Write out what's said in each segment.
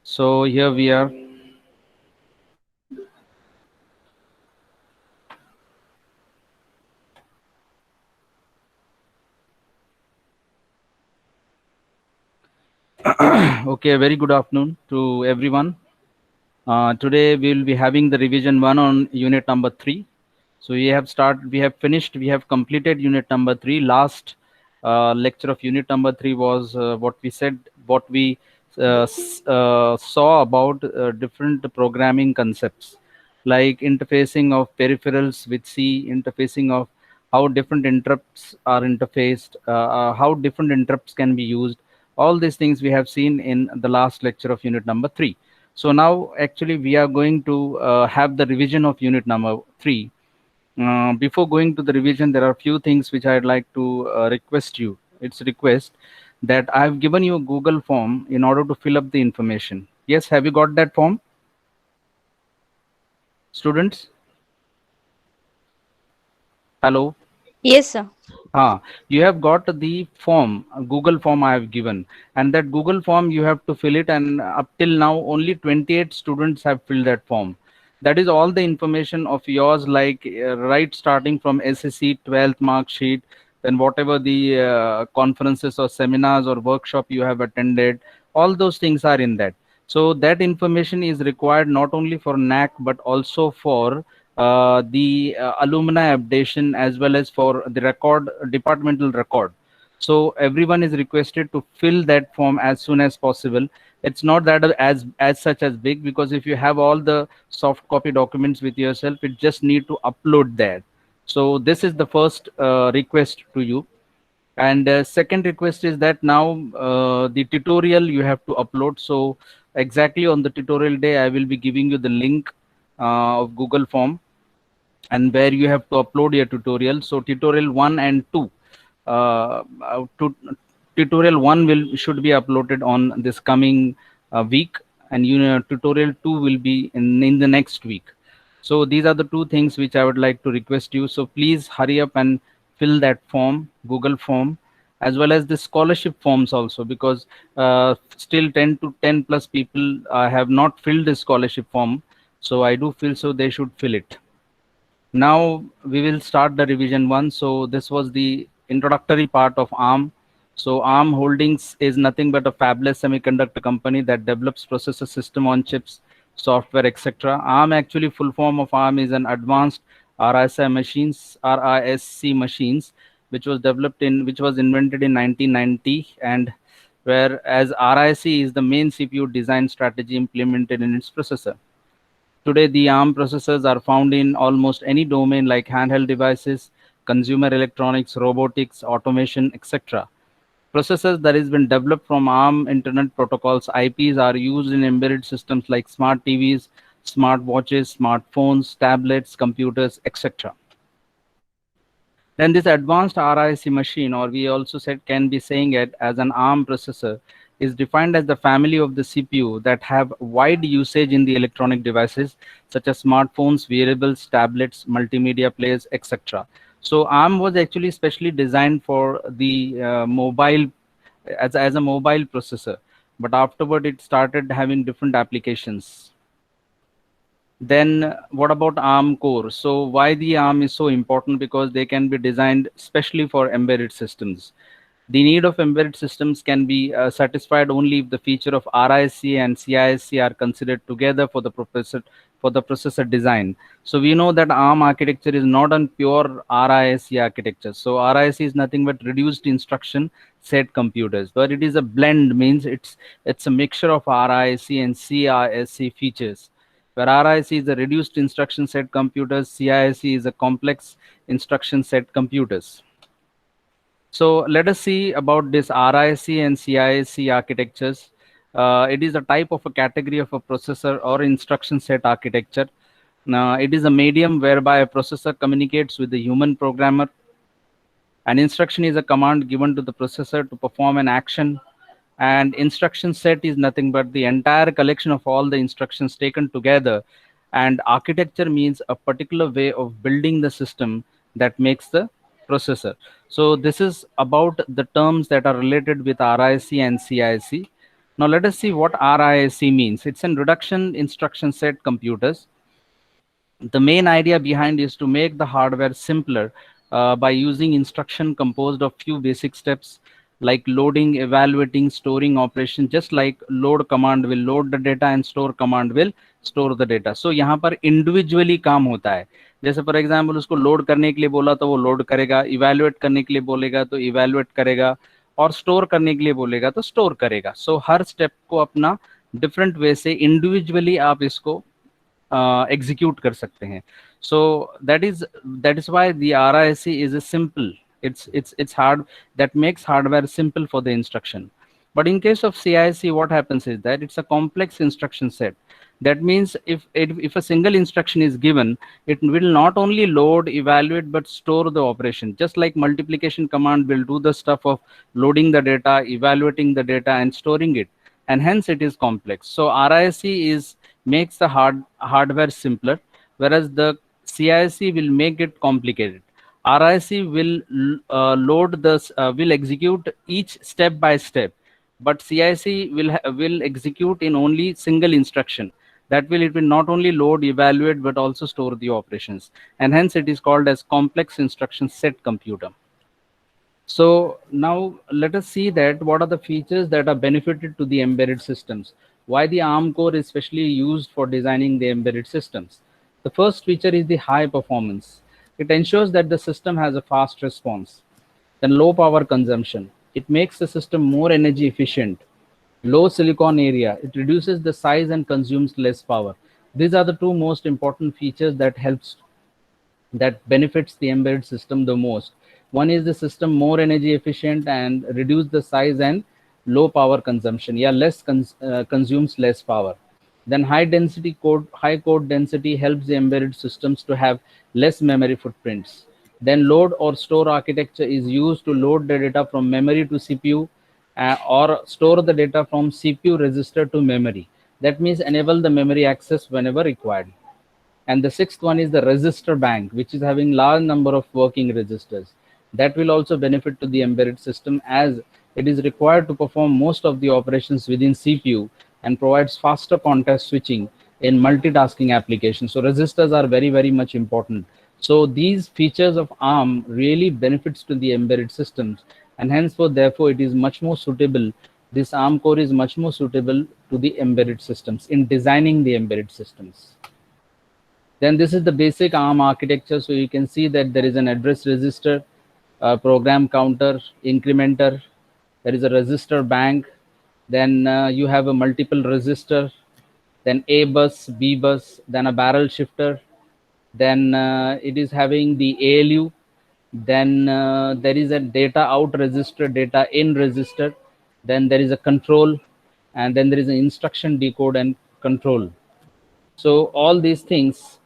So here we are. Okay, very good afternoon to everyone. Today we will be having the revision one on unit number 3. So we have completed unit number 3. Last lecture of unit number 3 was what we saw about different programming concepts like interfacing of peripherals with C, interfacing of how different interrupts are interfaced, how different interrupts can be used. All these things we have seen in the last lecture of unit number 3. So now actually we are going to have the revision of unit number 3. Before going to the revision, there are a few things which I'd like to request you. It's a request that I've given you a Google form in order to fill up the information. Yes, have you got that form, students? Hello. Yes, sir. You have got the form, a Google form I have given, and that Google form you have to fill it. And up till now, only 28 students have filled that form. That is all the information of yours, like right starting from SSC 12th mark sheet, then whatever the conferences or seminars or workshop you have attended, all those things are in that. So that information is required not only for NAC but also for the alumni updation as well as for the record, departmental record. So everyone is requested to fill that form as soon as possible. It's not that as such as big, because if you have all the soft copy documents with yourself, it just need to upload that. So this is the first request to you. And second request is that now the tutorial you have to upload. So exactly on the tutorial day, I will be giving you the link of Google form, and where you have to upload your tutorial. So tutorial 1 and 2, tutorial 1 will should be uploaded on this coming week, and tutorial 2 will be in the next week. So these are the two things which I would like to request you. So please hurry up and fill that form, Google form, as well as the scholarship forms also, because still 10 to 10 plus people have not filled the scholarship form. So I do feel so they should fill it. Now we will start the revision one. So this was the introductory part of ARM. So ARM Holdings is nothing but a fabless semiconductor company that develops processor system on chips, software, etc. ARM, actually full form of ARM, is an advanced RISC machines, which was invented in 1990, and whereas RISC is the main CPU design strategy implemented in its processor. Today, the ARM processors are found in almost any domain like handheld devices, consumer electronics, robotics, automation, etc. Processors that has been developed from ARM Internet Protocols IPs are used in embedded systems like smart TVs, smart watches, smartphones, tablets, computers, etc. Then this advanced RISC machine, or we also said can be saying it as an ARM processor, is defined as the family of the CPU that have wide usage in the electronic devices such as smartphones, wearables, tablets, multimedia players, etc. So ARM was actually specially designed for the mobile, as a mobile processor, but afterward it started having different applications. Then what about ARM core? So why the ARM is so important? Because they can be designed specially for embedded systems. The need of embedded systems can be satisfied only if the feature of RISC and CISC are considered together for the processor design. So we know that ARM architecture is not a pure RISC architecture. So RISC is nothing but reduced instruction set computers, but it is a blend, means it's a mixture of RISC and CISC features, where RISC is a reduced instruction set computers, CISC is a complex instruction set computers. So let us see about this RISC and CISC architectures. It is a type of a category of a processor or instruction set architecture. Now, it is a medium whereby a processor communicates with the human programmer. An instruction is a command given to the processor to perform an action, and instruction set is nothing but the entire collection of all the instructions taken together. And architecture means a particular way of building the system that makes the processor. So this is about the terms that are related with RISC and CISC. Now let us see what RISC means. It's an reduction instruction set computers. The main idea behind is to make the hardware simpler by using instruction composed of few basic steps like loading, evaluating, storing operation. Just like load command will load the data and store command will store the data. So यहाँ पर individually काम होता है. जैसे for example उसको load करने के लिए बोला तो वो लोड करेगा, इवेल्युएट करने के लिए बोलेगा तो इवेल्युएट करेगा, और स्टोर करने के लिए बोलेगा तो स्टोर करेगा. सो हर स्टेप को अपना डिफरेंट वे से इंडिविजुअली आप इसको execute कर सकते हैं. So that is why the RISC is a simple. It's hard, that makes hardware simple for the instruction. But in case of CIC, what happens is that it's a complex instruction set. That means if a single instruction is given, it will not only load, evaluate, but store the operation. Just like multiplication command will do the stuff of loading the data, evaluating the data, and storing it, and hence it is complex. So RISC is makes the hardware simpler, whereas the CIC will make it complicated. RIC will execute each step by step, but CIC will execute in only single instruction. That will it will not only load, evaluate, but also store the operations, and hence it is called as complex instruction set computer. So now let us see that what are the features that are benefited to the embedded systems. Why the ARM core is specially used for designing the embedded systems. The first feature is the high performance. It ensures that the system has a fast response. Then low power consumption. It makes the system more energy efficient. Low silicon area. It reduces the size and consumes less power. These are the two most important features that benefits the embedded system the most. One is the system more energy efficient and reduce the size and low power consumption. Yeah, consumes less power. Then high code density helps the embedded systems to have less memory footprints. Then load or store architecture is used to load the data from memory to CPU, or store the data from CPU register to memory. That means enable the memory access whenever required. And the sixth one is the register bank, which is having large number of working registers. That will also benefit to the embedded system, as it is required to perform most of the operations within CPU and provides faster context switching in multitasking applications. So registers are very, very much important. So these features of ARM really benefits to the embedded systems, and henceforth, therefore, it is much more suitable. This ARM core is much more suitable to the embedded systems in designing the embedded systems. Then this is the basic ARM architecture. So you can see that there is an address register, program counter, incrementer. There is a register bank. Then you have a multiple register. Then A bus, B bus. Then a barrel shifter. Then it is having the ALU. Then there is a data out register, data in register. Then there is a control, and then there is an instruction decode and control. So all these things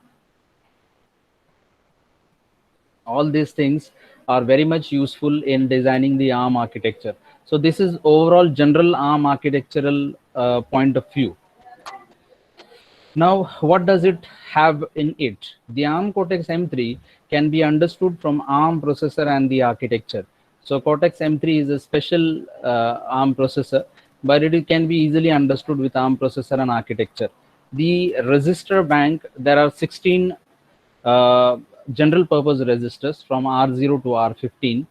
are very much useful in designing the ARM architecture. So this is overall general ARM architectural point of view. Now, what does it have in it? The ARM Cortex M3 can be understood from ARM processor and the architecture. So Cortex M3 is a special ARM processor, but it can be easily understood with ARM processor and architecture. The register bank, there are 16 general purpose registers from R0 to R15,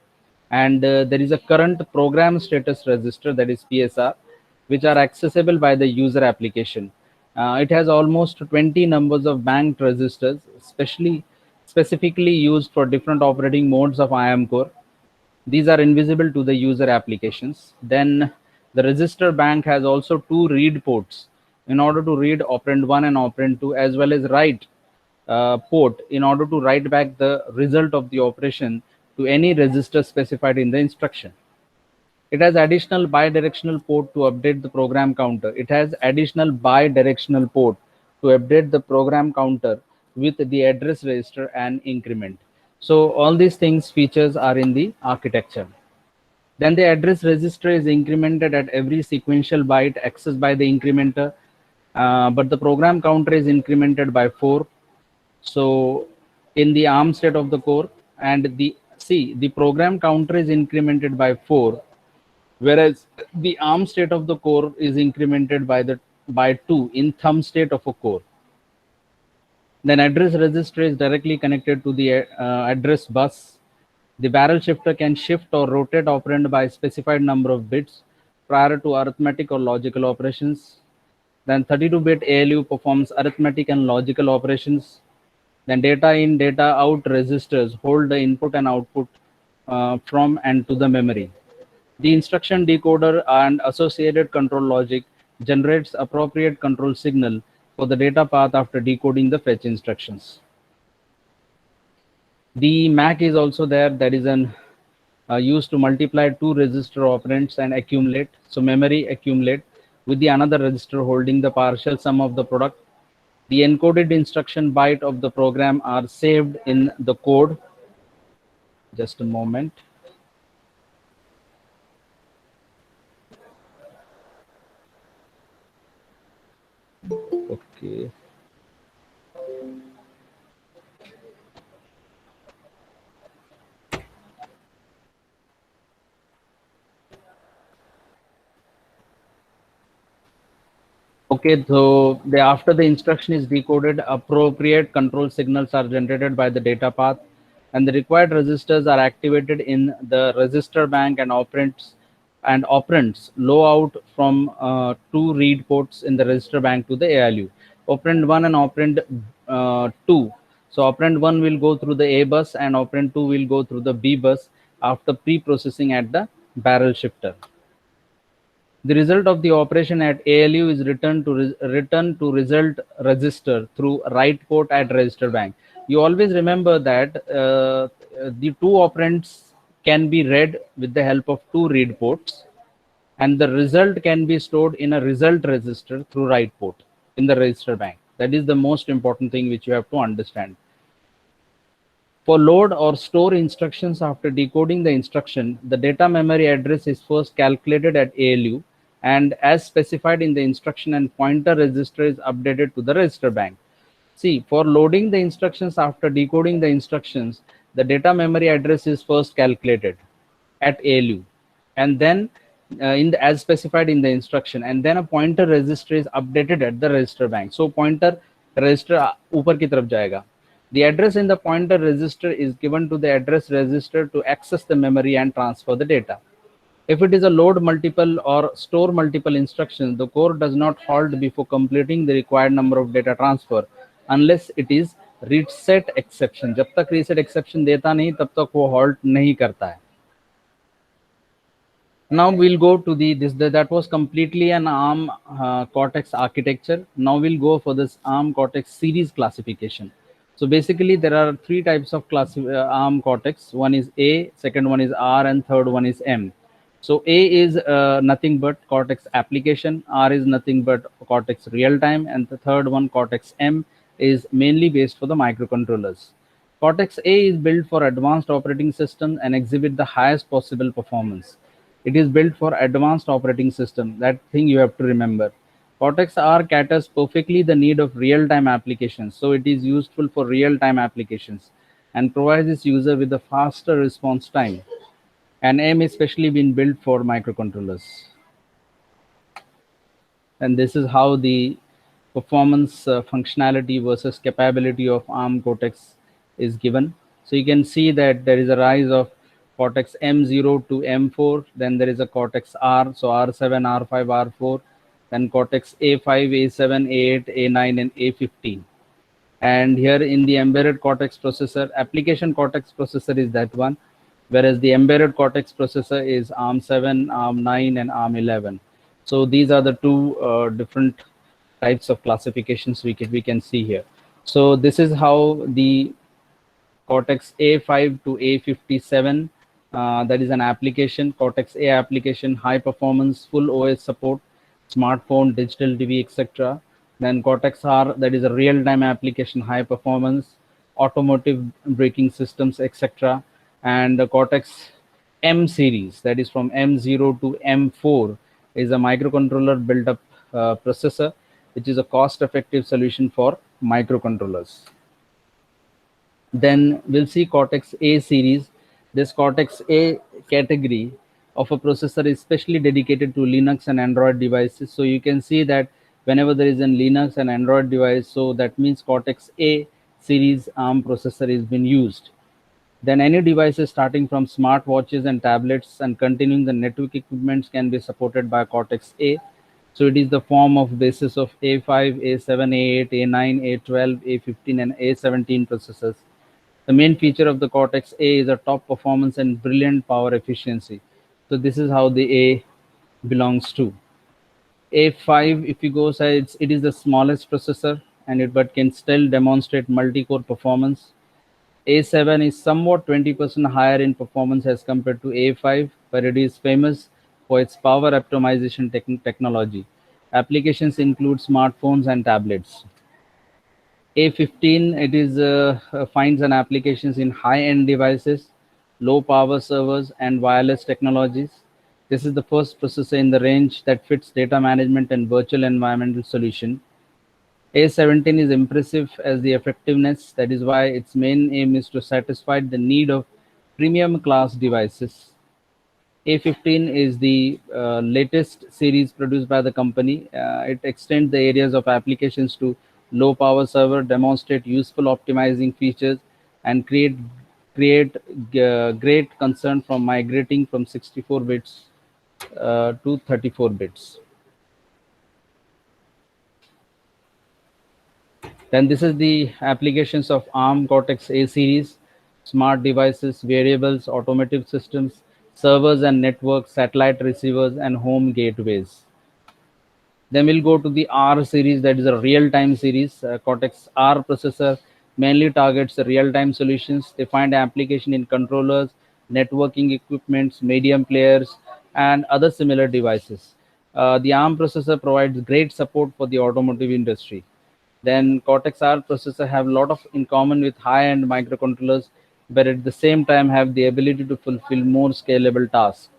and there is a current program status register, that is PSR, which are accessible by the user application. It has almost 20 numbers of banked registers, specifically used for different operating modes of IAM core. These are invisible to the user applications. Then the register bank has also two read ports in order to read operand 1 and operand 2, as well as write port in order to write back the result of the operation to any register specified in the instruction. It has additional bidirectional port to update the program counter. It has additional bidirectional port to update the program counter with the address register and increment. So all these things features are in the architecture. Then the address register is incremented at every sequential byte accessed by the incrementer, but the program counter is incremented by 4. So in the ARM state of the core, and the program counter is incremented by 4, whereas the arm state of the core is incremented by 2 in thumb state of a core. Then address register is directly connected to the address bus. The barrel shifter can shift or rotate operand by a specified number of bits prior to arithmetic or logical operations. Then 32-bit ALU performs arithmetic and logical operations. Then data in, data out registers hold the input and output from and to the memory. The instruction decoder and associated control logic generates appropriate control signal for the data path after decoding the fetch instructions. The MAC is also there, that is an used to multiply two register operands and accumulate. So memory accumulate with the another register holding the partial sum of the product. The encoded instruction byte of the program are saved in the code. Just a moment. Okay. Okay, so after the instruction is decoded, appropriate control signals are generated by the data path, and the required registers are activated in the register bank and operands low out from two read ports in the register bank to the ALU. Operand 1 and operand 2. So operand 1 will go through the A bus and operand 2 will go through the B bus after pre-processing at the barrel shifter. The result of the operation at ALU is returned to result register through write port at register bank. You always remember that the two operands can be read with the help of two read ports, and the result can be stored in a result register through write port in the register bank. That is the most important thing which you have to understand. For load or store instructions after decoding the instruction, the data memory address is first calculated at ALU, and as specified in the instruction, and pointer register is updated to the register bank. See, for loading the instructions after decoding the instructions, the data memory address is first calculated at ALU, and then as specified in the instruction, and then a pointer register is updated at the register bank. So pointer register ऊपर की तरफ जाएगा. The address in the pointer register is given to the address register to access the memory and transfer the data. If it is a load multiple or store multiple instructions, the core does not halt before completing the required number of data transfer unless it is reset exception. जब तक reset exception देता नहीं तब तक वो halt नहीं करता है. Now we'll go to that was completely an ARM Cortex architecture. Now we'll go for this ARM Cortex series classification. So basically there are three types of ARM Cortex. One is A, second one is R, and third one is M. So A is nothing but Cortex application, R is nothing but Cortex real time, and the third one, Cortex M, is mainly based for the microcontrollers. Cortex A is built for advanced operating systems and exhibit the highest possible performance. It is built for advanced operating system. That thing you have to remember. Cortex R caters perfectly the need of real-time applications. So it is useful for real-time applications and provides its user with a faster response time. And M is specially been built for microcontrollers. And this is how the performance functionality versus capability of ARM Cortex is given. So you can see that there is a rise of Cortex M0 to M4, then there is a Cortex R, so R7, R5, R4, then Cortex A5, A7, A8, A9, and A15. And here in the embedded Cortex processor, application Cortex processor is that one, whereas the embedded Cortex processor is ARM7, ARM9, and ARM11. So these are the two different types of classifications we can see here. So this is how the Cortex A5 to A57, that is an application, Cortex A application, high performance, full OS support, smartphone, digital TV, etc. Then Cortex R, that is a real-time application, high performance, automotive braking systems, etc. And the Cortex M series, that is from M0 to M4, is a microcontroller built-up processor, which is a cost-effective solution for microcontrollers. Then we'll see Cortex A series. This Cortex A category of a processor is specially dedicated to Linux and Android devices. So you can see that whenever there is a Linux and Android device, so that means Cortex A series ARM processor is being used. Then any devices starting from smartwatches and tablets and continuing the network equipments can be supported by Cortex A. So it is the form of basis of A5, A7, A8, A9, A12, A15, and A17 processors. The main feature of the Cortex A is a top performance and brilliant power efficiency. So this is how the A belongs to. A5, if you go sides, it is the smallest processor and it but can still demonstrate multi-core performance. A7 is somewhat 20% higher in performance as compared to A5, but it is famous for its power optimization technology. Applications include smartphones and tablets. A15, it is finds an applications in high-end devices, low power servers, and wireless technologies. This is the first processor in the range that fits data management and virtual environmental solution. A17 is impressive as the effectiveness. That is why its main aim is to satisfy the need of premium class devices. A15 is the latest series produced by the company. It extends the areas of applications to low power server, demonstrate useful optimizing features, and create great concern from migrating from 64 bits to 34 bits. Then this is the applications of ARM Cortex A series, smart devices, variables, automotive systems, servers and networks, satellite receivers, and home gateways. Then we'll go to the R series, that is a real-time series. Cortex R processor mainly targets the real-time solutions. They find application in controllers, networking equipments, medium players, and other similar devices. The ARM processor provides great support for the automotive industry. Then Cortex R processor have a lot of in common with high-end microcontrollers, but at the same time have the ability to fulfill more scalable tasks.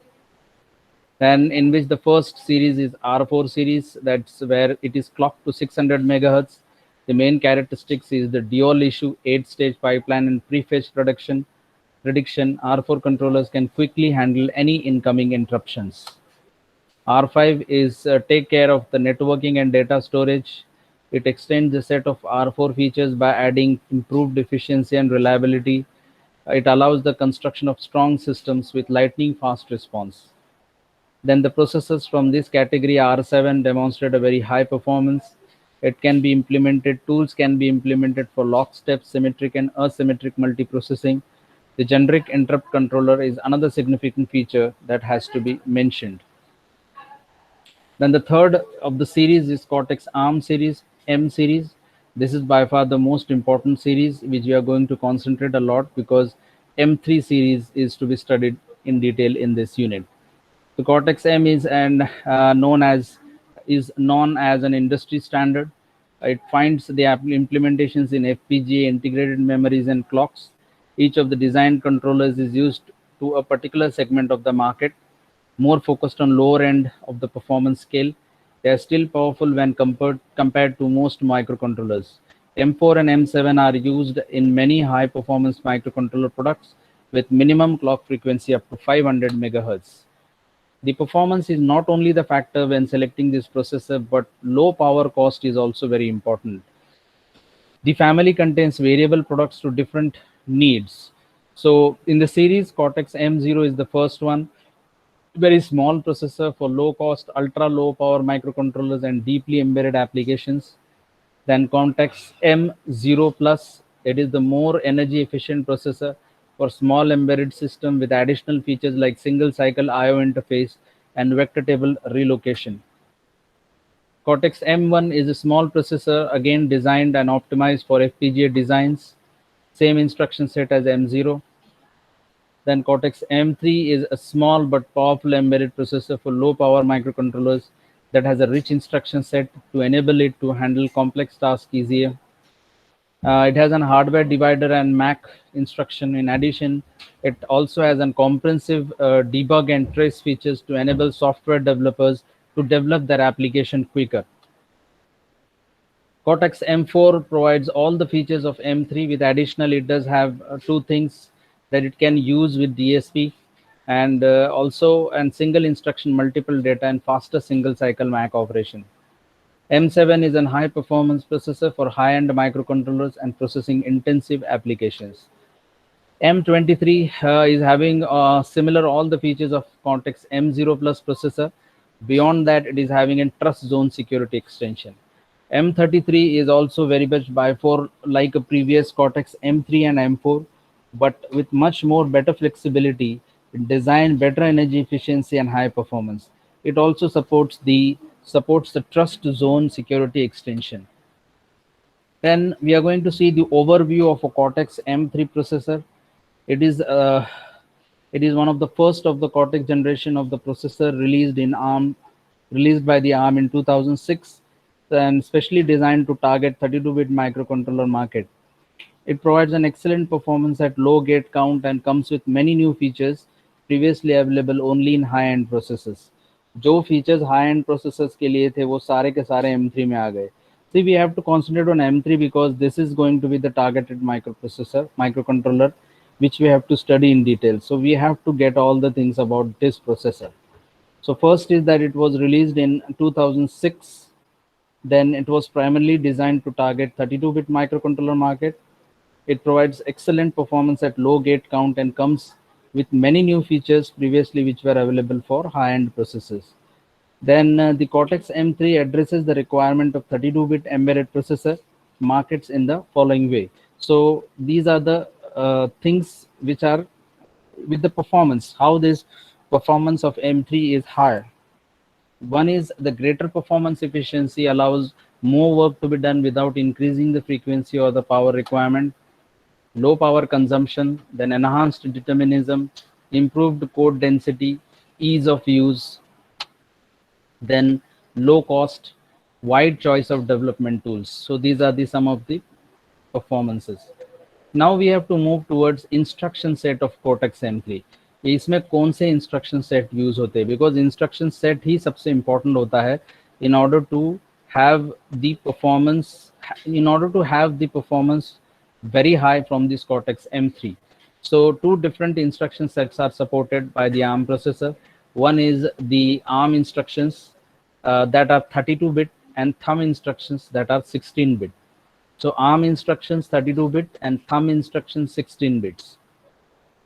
Then in which the first series is R4 series, that's where it is clocked to 600 megahertz. The main characteristics is the dual issue 8-stage pipeline and prefetch prediction. R4 controllers can quickly handle any incoming interruptions. R5 is take care of the networking and data storage. It extends the set of R4 features by adding improved efficiency and reliability. It allows the construction of strong systems with lightning fast response. Then the processors from this category R7 demonstrate a very high performance. It can be implemented, tools can be implemented for lockstep, symmetric and asymmetric multiprocessing. The generic interrupt controller is another significant feature that has to be mentioned. Then the third of the series is Cortex ARM series, M series. This is by far the most important series which we are going to concentrate a lot because M3 series is to be studied in detail in this unit. The Cortex M is known as an industry standard. It finds the implementations in FPGA, integrated memories, and clocks. Each of the design controllers is used to a particular segment of the market, more focused on lower end of the performance scale. They are still powerful when compared to most microcontrollers. M4 and M7 are used in many high performance microcontroller products with minimum clock frequency up to 500 megahertz. The performance is not only the factor when selecting this processor, but low power cost is also very important. The family contains variable products to different needs. So in the series, Cortex M0 is the first one. Very small processor for low cost, ultra low power microcontrollers and deeply embedded applications. Then Cortex M0 Plus, it is the more energy efficient processor for small embedded system with additional features like single cycle IO interface and vector table relocation. Cortex M1 is a small processor again designed and optimized for FPGA designs, same instruction set as M0. Then Cortex M3 is a small but powerful embedded processor for low power microcontrollers that has a rich instruction set to enable it to handle complex tasks easier. It has an hardware divider and MAC instruction. In addition, it also has a comprehensive debug and trace features to enable software developers to develop their application quicker. Cortex M4 provides all the features of M3 with additional it does have two things that it can use with DSP. and also and single instruction, multiple data, and faster single cycle MAC operation. M7 is a high performance processor for high end microcontrollers and processing intensive applications. M23 is having similar all the features of Cortex M0 Plus processor. Beyond that, it is having a trust zone security extension. M33 is also very much by for like a previous Cortex M3 and M4, but with much more better flexibility, design, better energy efficiency, and high performance. It also supports the trust zone security extension. Then we are going to see the overview of a Cortex M3 processor. It is uh, it is one of the first of the Cortex generation of the processor released by the ARM in 2006, and specially designed to target 32-bit microcontroller market. It provides an excellent performance at low gate count and comes with many new features previously available only in high-end processors. जो features high-end processors के लिए थे वो सारे के सारे M3 में आ गए. See, we have to concentrate on M3 because this is going to be the targeted microcontroller, which we have to study in detail. So we have to get all the things about this processor. So first is that it was released in 2006. Then it was primarily designed to target 32-bit microcontroller market. It provides excellent performance at low gate count and comes with many new features previously which were available for high-end processors. Then the Cortex M3 addresses the requirement of 32-bit embedded processor markets in the following way. So these are the things which are with the performance, how this performance of M3 is higher. One is the greater performance efficiency allows more work to be done without increasing the frequency or the power requirement. Low power consumption, then enhanced determinism, improved code density, ease of use, then low cost, wide choice of development tools. So these are the some of the performances. Now we have to move towards instruction set of Cortex M3. इसमें कौन से instruction set use होते हैं, because instruction set ही सबसे important होता है in order to have the performance in order to have the performance very high from this Cortex M3. So two different instruction sets are supported by the ARM processor. One is the ARM instructions that are 32-bit and thumb instructions that are 16-bit. So ARM instructions 32-bit and thumb instructions 16 bits.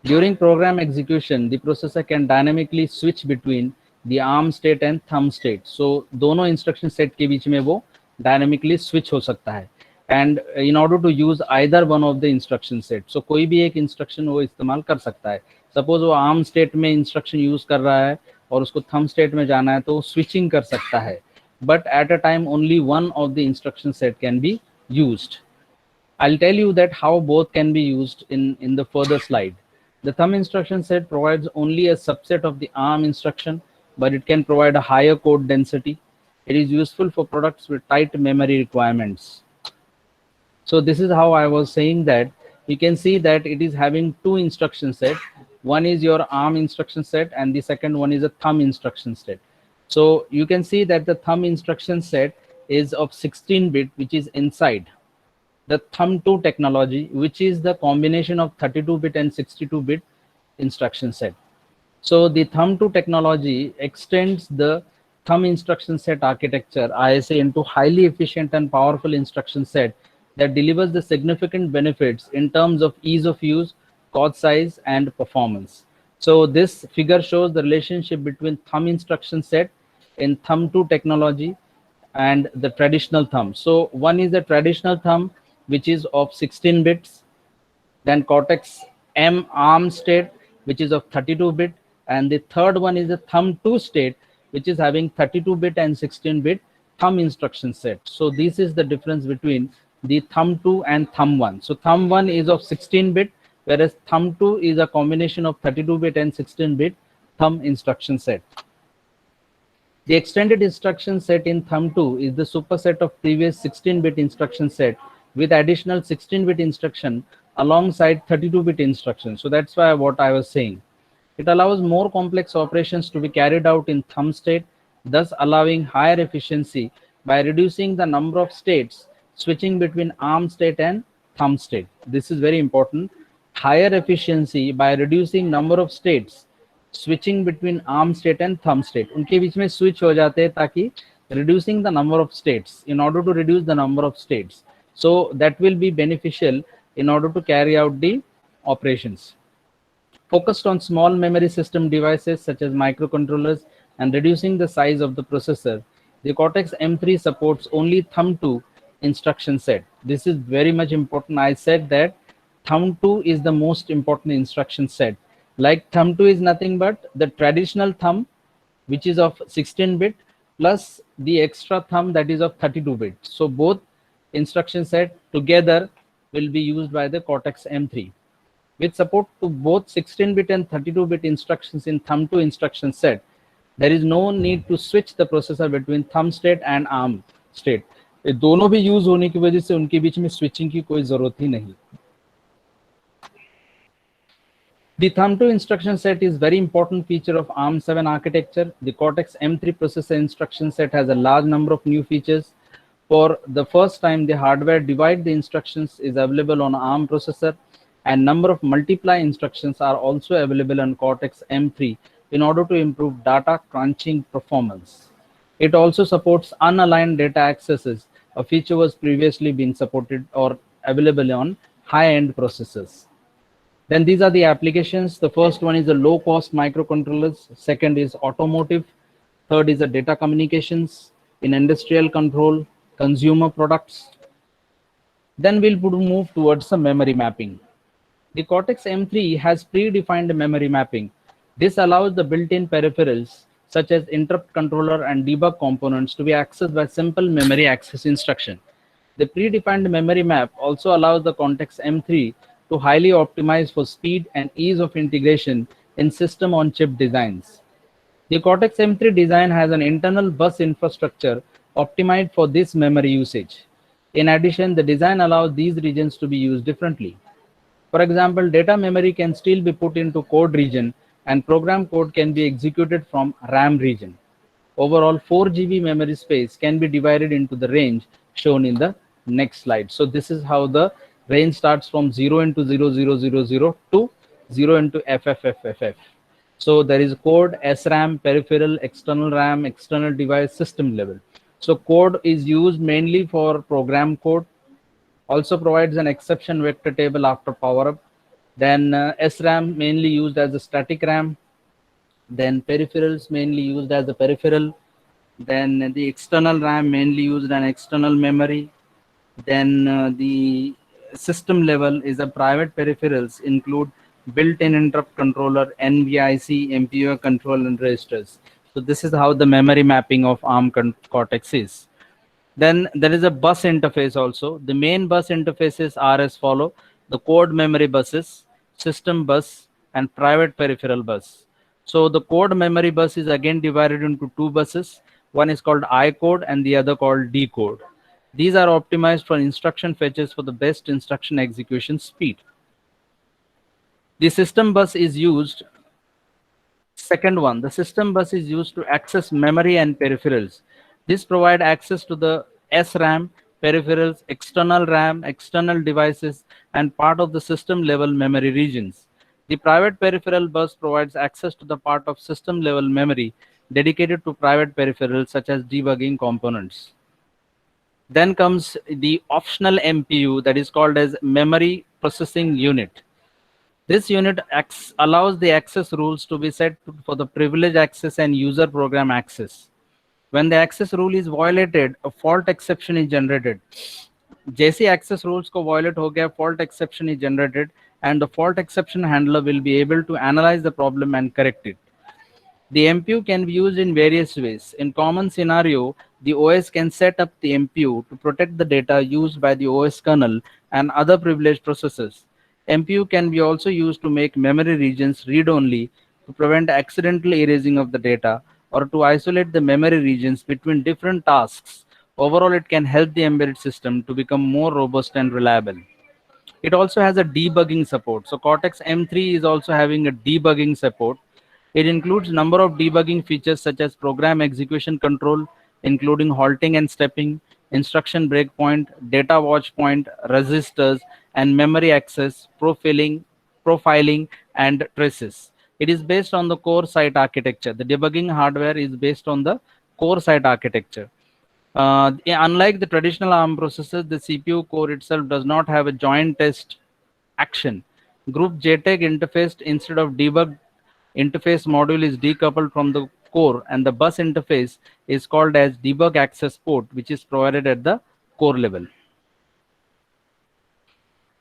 During program execution, the processor can dynamically switch between the ARM state and thumb state. So दोनों instruction set के बीच में वो dynamically switch हो सकता है. And in order to use either one of the instruction set, so कोई भी एक instruction वो इस्तेमाल कर सकता है. Suppose वो ARM state में instruction use कर रहा है और उसको thumb state में जाना है तो switching कर सकता है. But at a time only one of the instruction set can be used. I'll tell you that how both can be used in the further slide. The thumb instruction set provides only a subset of the ARM instruction, but it can provide a higher code density. It is useful for products with tight memory requirements. So this is how I was saying that you can see that it is having two instruction set. One is your ARM instruction set and the second one is a thumb instruction set. So you can see that the thumb instruction set is of 16-bit, which is inside the thumb 2 technology, which is the combination of 32-bit and 62-bit instruction set. So the thumb 2 technology extends the thumb instruction set architecture ISA into highly efficient and powerful instruction set that delivers the significant benefits in terms of ease of use, code size, and performance. So this figure shows the relationship between thumb instruction set in thumb 2 technology and the traditional thumb. So one is the traditional thumb, which is of 16 bits, then Cortex M ARM state, which is of 32-bit, and the third one is the thumb 2 state, which is having 32-bit and 16-bit thumb instruction set. So this is the difference between the thumb 2 and thumb 1. So thumb 1 is of 16-bit, whereas thumb 2 is a combination of 32-bit and 16-bit thumb instruction set. The extended instruction set in thumb 2 is the superset of previous 16-bit instruction set with additional 16-bit instruction alongside 32-bit instruction. So that's why what I was saying. It allows more complex operations to be carried out in thumb state, thus allowing higher efficiency by reducing the number of states switching between ARM state and thumb state. This is very important. Higher efficiency by reducing number of states switching between arm state and thumb state. उनके बीच में switch हो जाते हैं ताकि reducing the number of states, in order to reduce the number of states. So that will be beneficial in order to carry out the operations. Focused on small memory system devices such as microcontrollers and reducing the size of the processor, the Cortex M3 supports only thumb 2 instruction set. This is very much important. I said that thumb 2 is the most important instruction set. Like thumb 2 is nothing but the traditional thumb, which is of 16-bit, plus the extra thumb that is of 32-bit. So both instruction set together will be used by the Cortex M3. With support to both 16-bit and 32-bit instructions in thumb 2 instruction set, there is no need to switch the processor between thumb state and arm state. ये दोनों भी use होने की वजह से उनके बीच में switching की कोई जरूरत ही नहीं. The thumb 2 instruction set is very important feature of ARM7 architecture. The Cortex M3 processor instruction set has a large number of new features. For the first time, the hardware divide the instructions is available on ARM processor, and number of multiply instructions are also available on Cortex M3 in order to improve data crunching performance. It also supports unaligned data accesses. A feature was previously been supported or available on high-end processors. Then these are the applications. The first one is the low-cost microcontrollers. Second is automotive. Third is the data communications in industrial control, consumer products. Then we'll move towards the memory mapping. The Cortex M3 has predefined memory mapping. This allows the built-in peripherals such as interrupt controller and debug components to be accessed by simple memory access instruction. The predefined memory map also allows the Cortex M3 to highly optimize for speed and ease of integration in system-on-chip designs. The Cortex M3 design has an internal bus infrastructure optimized for this memory usage. In addition, the design allows these regions to be used differently. For example, data memory can still be put into code region and program code can be executed from RAM region. Overall, 4 GB memory space can be divided into the range shown in the next slide. So this is how the range starts from 0 into 0000 to 0 into FFFFF. So there is code, SRAM, peripheral, external RAM, external device, system level. So code is used mainly for program code. Also provides an exception vector table after power up. Then SRAM mainly used as a static RAM. Then peripherals mainly used as a peripheral. Then the external RAM mainly used an external memory. Then the system level is a private peripherals include built-in interrupt controller, NVIC, MPU control and registers. So this is how the memory mapping of ARM Cortex is. Then there is a bus interface also. The main bus interfaces are as follow: the code memory buses, system bus, and private peripheral bus. So the code memory bus is again divided into two buses. One is called I code and the other called D code. These are optimized for instruction fetches for the best instruction execution speed. The system bus is used. Second one, the system bus is used to access memory and peripherals. This provide access to the SRAM, peripherals, external RAM, external devices, and part of the system level memory regions. The private peripheral bus provides access to the part of system level memory dedicated to private peripherals such as debugging components. Then comes the optional MPU that is called as memory processing unit. This unit allows the access rules to be set for the privilege access and user program access. When the access rule is violated, a fault exception is generated. जैसे access rules को violate हो गया, fault exception is generated, and the fault exception handler will be able to analyze the problem and correct it. The MPU can be used in various ways. In common scenario, the OS can set up the MPU to protect the data used by the OS kernel and other privileged processors. MPU can be also used to make memory regions read-only to prevent accidental erasing of the data or to isolate the memory regions between different tasks. Overall, it can help the embedded system to become more robust and reliable. It also has a debugging support. So Cortex M3 is also having a debugging support. It includes number of debugging features such as program execution control, including halting and stepping, instruction breakpoint, data watch point, registers, and memory access, profiling, and traces. It is based on the core site architecture. The debugging hardware is based on the core site architecture. Unlike the traditional ARM processors, the CPU core itself does not have a joint test action. Group JTAG interface instead of debug interface module is decoupled from the core, and the bus interface is called as debug access port, which is provided at the core level.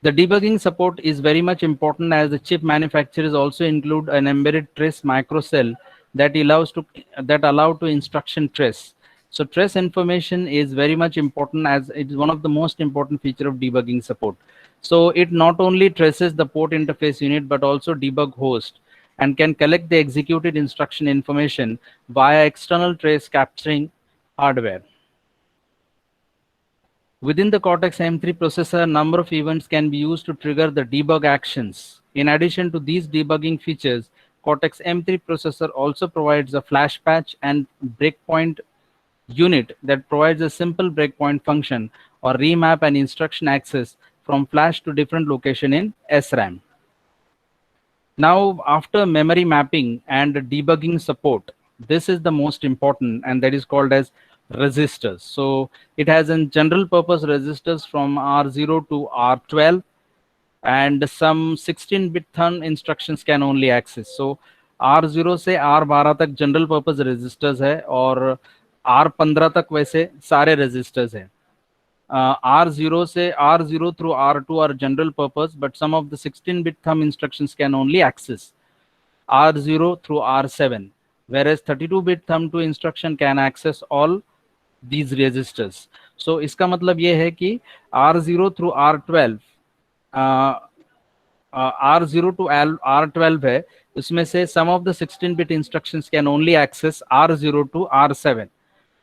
The debugging support is very much important, as the chip manufacturers also include an embedded trace microcell that allow to instruction trace. So trace information is very much important, as it is one of the most important feature of debugging support. So it not only traces the port interface unit but also debug host, and can collect the executed instruction information via external trace capturing hardware. Within the Cortex-M3 processor, a number of events can be used to trigger the debug actions. In addition to these debugging features, Cortex-M3 processor also provides a flash patch and breakpoint unit that provides a simple breakpoint function or remap an instruction access from flash to different location in SRAM. Now, after memory mapping and debugging support, this is the most important, and that is called as registers. So it has a general purpose registers from R0 to R12, and some 16-bit thumb instructions can only access. So R0 से R12 तक general purpose registers है, और R15 तक वैसे सारे registers है. R0 से R0 through R2 are general purpose, but some of the 16-bit thumb instructions can only access R0 through R7, whereas 32-bit thumb 2 instruction can access all these registers. So इसका मतलब ये है कि R0 through R12, R0 to R12 है, उसमें से some of the 16-bit instructions can only access R0 to R7.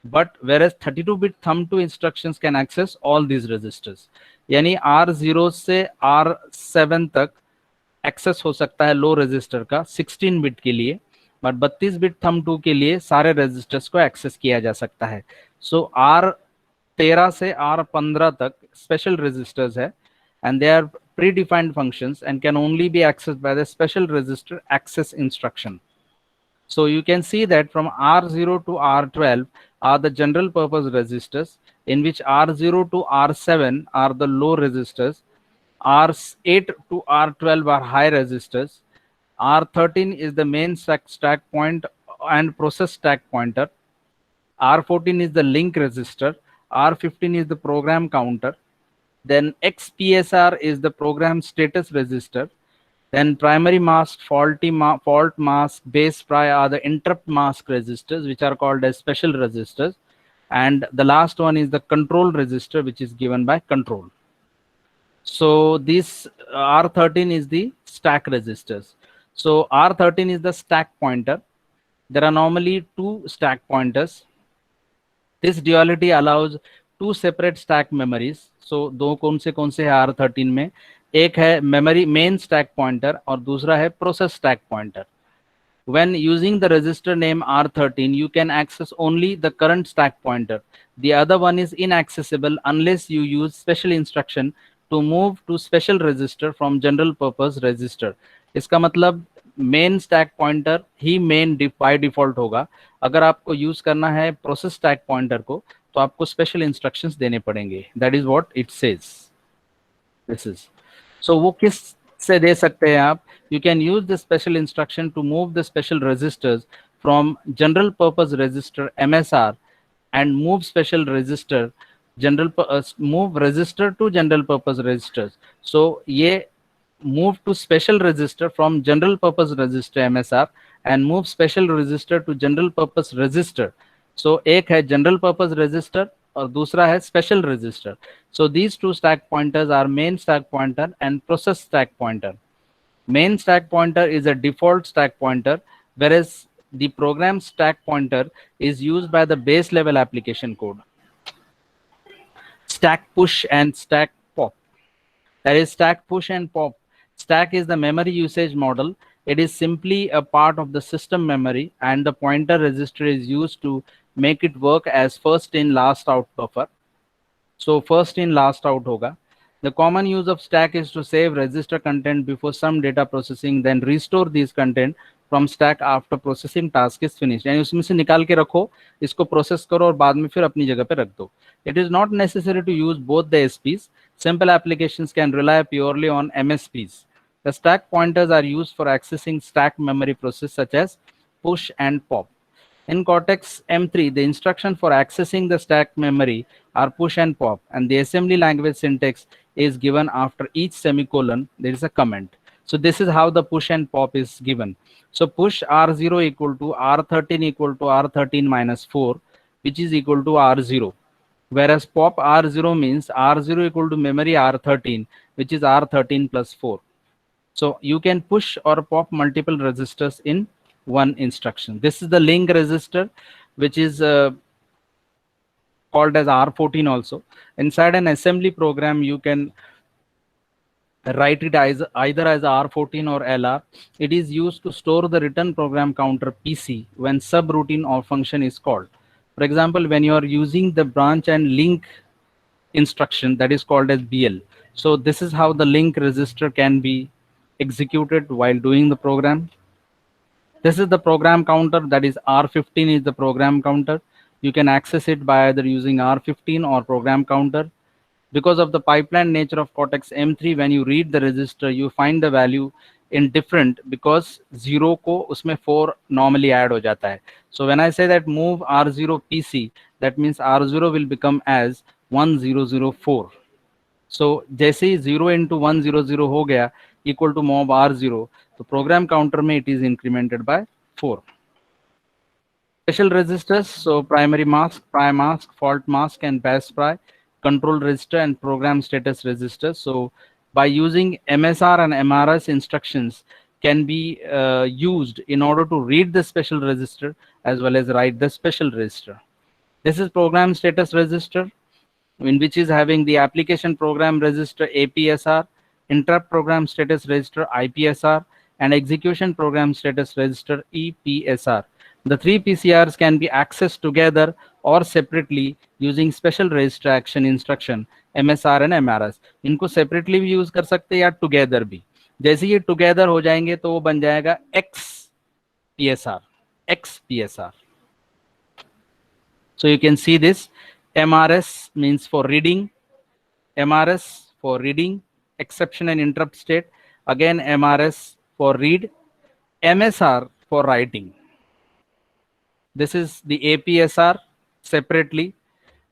But whereas 32-bit thumb 2 instructions can access all these registers. यानी R0 से R7 तक एक्सेस हो सकता है लो रजिस्टर का 16 बिट के लिए, बट 32 बिट थंब 2 के लिए सारे रजिस्टर्स को एक्सेस किया जा सकता है. सो R13 से R15 तक स्पेशल रजिस्टर्स है, and they are predefined functions and can only be accessed by the special register access instruction. So you can see that from R0 to R12 are the general purpose registers, in which R0 to R7 are the low registers, R8 to R12 are high registers, R13 is the main stack point and process stack pointer, R14 is the link register, R15 is the program counter, then XPSR is the program status register, then primary mask, fault mask, base pry are the interrupt mask registers, which are called as special registers, and the last one is the control register, which is given by control. So this R13 is the stack registers. So R13 is the stack pointer. There are normally two stack pointers. This duality allows two separate stack memories. So दो कौन से है R13 में, एक है memory main stack pointer और दूसरा है process stack pointer. When using the register name R13, you can access only the current stack pointer. The other one is inaccessible unless you use special instruction to move to special register from general purpose register. इसका मतलब main stack pointer he main by default होगा. अगर आपको use करना है process stack pointer को, तो आपको स्पेशल इंस्ट्रक्शंस देने पड़ेंगे. That is what it says. This is so वो किस से दे सकते हैं आप? You can use the special instruction to move the special registers from general purpose register MSR and move special register move register to general purpose registers. So ये move to special register from general purpose register MSR and move special register to general purpose register. So एक है general purpose register और दूसरा है special register. So these two stack pointers are main stack pointer and process stack pointer. Main stack pointer is a default stack pointer, whereas the program stack pointer is used by the base level application code. Stack push and stack pop. That is stack push and pop. Stack is the memory usage model. It is simply a part of the system memory, and the pointer register is used to make it work as first in last out buffer. So first in last out होगा. The common use of stack is to save register content before some data processing, then restore these content from stack after processing task is finished. यानी उसमें से निकाल के रखो, इसको process करो और बाद में फिर अपनी जगह पे रख दो. It is not necessary to use both the SPs. Simple applications can rely purely on MSPs. The stack pointers are used for accessing stack memory process such as push and pop. In Cortex M3, the instruction for accessing the stack memory are push and pop, and the assembly language syntax is given after each semicolon. There is a comment. So this is how the push and pop is given. So push R0 equal to R13 equal to R13 minus 4, which is equal to R0. Whereas pop R0 means R0 equal to memory R13, which is R13 plus 4. So you can push or pop multiple registers in one instruction. This is the link register, which is called as R14 also. Inside an assembly program, you can write it as either as R14 or LR. It is used to store the return program counter PC when subroutine or function is called. For example, when you are using the branch and link instruction, that is called as BL. So this is how the link register can be executed while doing the program. This is the program counter, that is R15 is the program counter. You can access it by either using R15 or program counter. Because of the pipeline nature of Cortex M3, when you read the register, you find the value in different, because 0 को उसमें 4 normally add हो जाता है. So when I say that move R0 PC, that means R0 will become as 1004. So जैसे ही 0 into 100 हो गया equal to mob R0, तो program counter में it is incremented by 4. Special registers, so primary mask, pry mask, fault mask, and pass pry, control register, and program status register. So by using MSR and MRS instructions can be used in order to read the special register as well as write the special register. This is program status register, in which is having the application program register APSR, interrupt program status register IPSR, and execution program status register EPSR. The three PCRs can be accessed together or separately using special register action instruction MSR and MRS. इनको separately भी use कर सकते हैं या together भी. जैसे ये together हो जाएंगे तो वो बन जाएगा XPSR. XPSR. So you can see this. MRS means for reading, MRS for reading, exception and interrupt state. Again, MRS for read, MSR for writing. This is the APSR separately.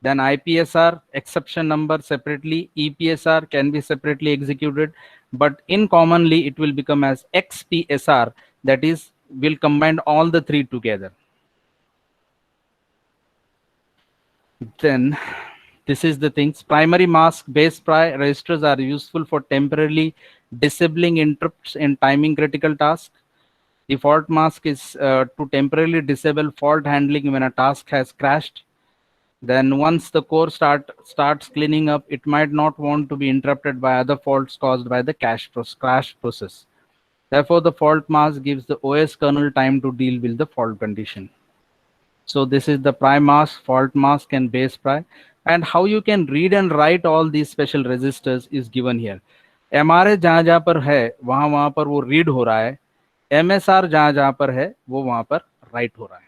Then IPSR, exception number separately. EPSR can be separately executed, but in commonly it will become as XPSR. That is, will combine all the three together. Then this is the things. Primary mask base pry registers are useful for temporarily disabling interrupts in timing critical tasks. The fault mask is to temporarily disable fault handling when a task has crashed. Then once the core starts cleaning up, it might not want to be interrupted by other faults caused by the crash process. Therefore, the fault mask gives the OS kernel time to deal with the fault condition. So this is the pry mask, fault mask, and base pry. And how you can read and write all these special registers is given here. MRS जहाँ जहाँ पर है वहाँ पर वो read हो रहा है. MSR जहाँ जहाँ पर है वो वहाँ पर write हो रहा है.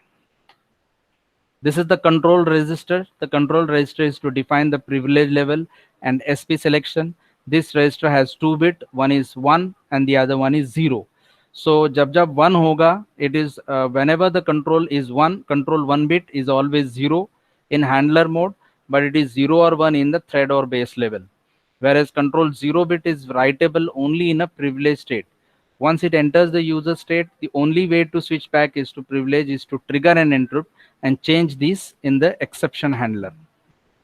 This is the control register. The control register is to define the privilege level and SP selection. This register has 2 bits. One is 1 and the other one is 0. So जब जब 1 होगा, it is whenever the control is 1, control 1 bit is always 0 in handler mode, but it is 0 or 1 in the thread or base level. Whereas control 0 bit is writable only in a privilege state. Once it enters the user state, the only way to switch back is to privilege is to trigger an interrupt and change this in the exception handler.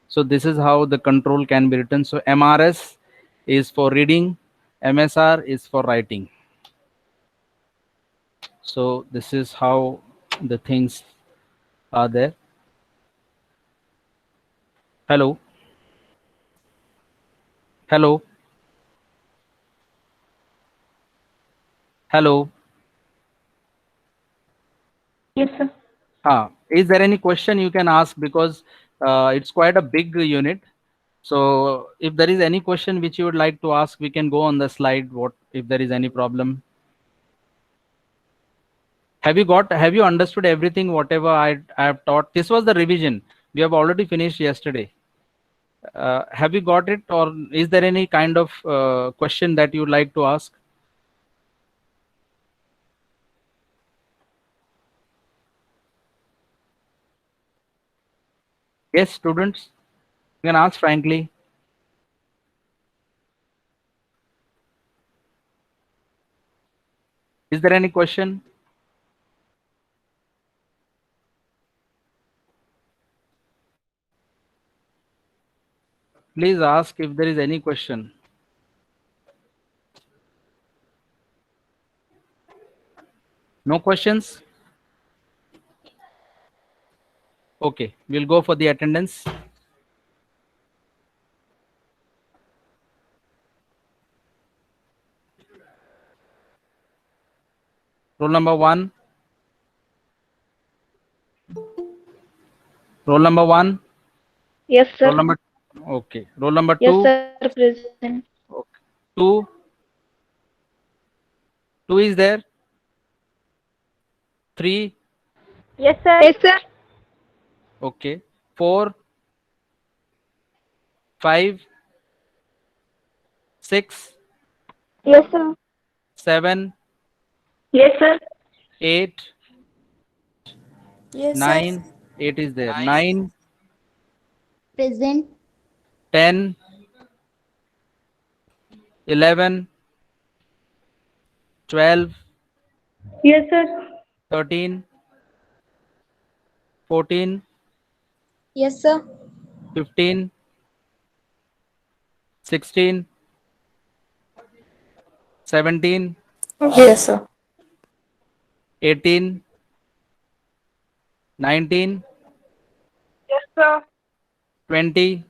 So this is how the control can be written. So MRS is for reading, MSR is for writing. So this is how the things are there. Hello. Hello. Hello. Yes, sir. Is there any question you can ask, because it's quite a big unit. So if there is any question which you would like to ask, we can go on the slide. What if there is any problem? Have you understood everything whatever I have taught? This was the revision. We have already finished yesterday. Have you got it, or is there any kind of question that you would like to ask? Yes, students, you can ask frankly. Is there any question? Please ask if there is any question. No questions? Okay, we'll go for the attendance. Roll number one. Roll number one. Yes, sir. Roll number. Okay. Roll number Yes, two. sir, present. Okay. Two. Two is there. Three. Yes, sir. Yes, sir. Okay. Four. Five. Six. Yes, sir. Seven. Yes, sir. Eight. Yes, sir. Nine. Eight is there. Nine. Present. 10. 11. 12. Yes, sir. 13. 14. Yes, sir. 15. 16. 17. Yes, sir. 18. 19. Yes, sir. 20.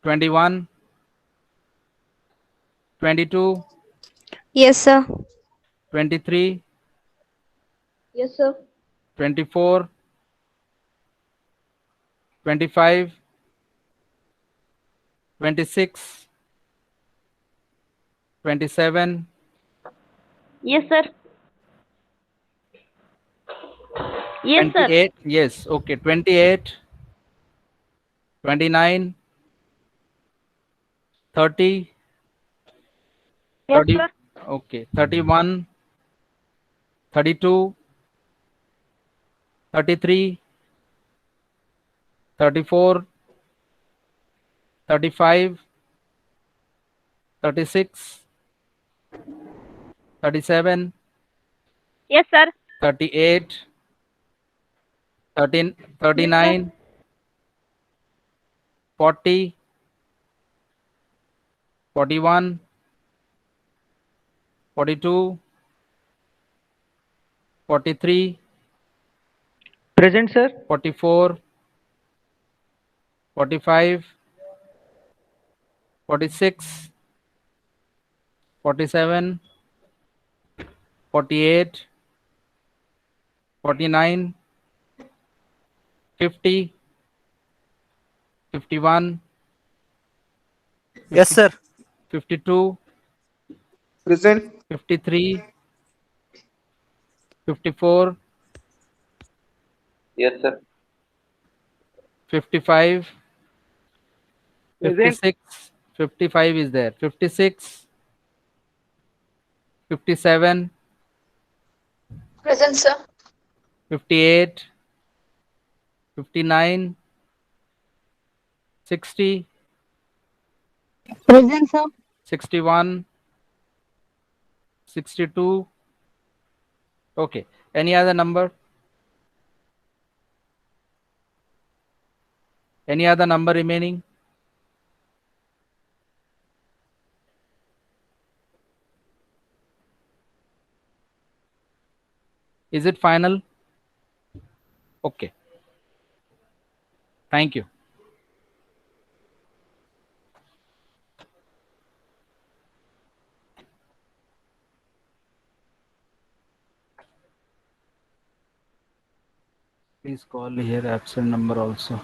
21. 22. Yes, sir. 23. Yes, sir. 24. 25. 26. 27. Yes, sir. Yes, sir. 28. Yes. Okay. 28. 29. 30. Yes, 30. sir. Okay. 31. 32. 33. 34. 35. 36. 37. Yes, sir. 38. 13. Yes, sir. 39. 40. 41. 42. 43. Present, sir. 44. 45. 46. 47. 48. 49. 50. 51. Yes, 50, sir. 52. Present. 53. 54. Yes, sir. 55. Present. 56. 55 is there. 56. 57. Present, sir. 58. 59. 60. Present, sir. 61. 62. Okay. Any other number? Any other number remaining? Is it final? Okay. Thank you. Please call here absent number also.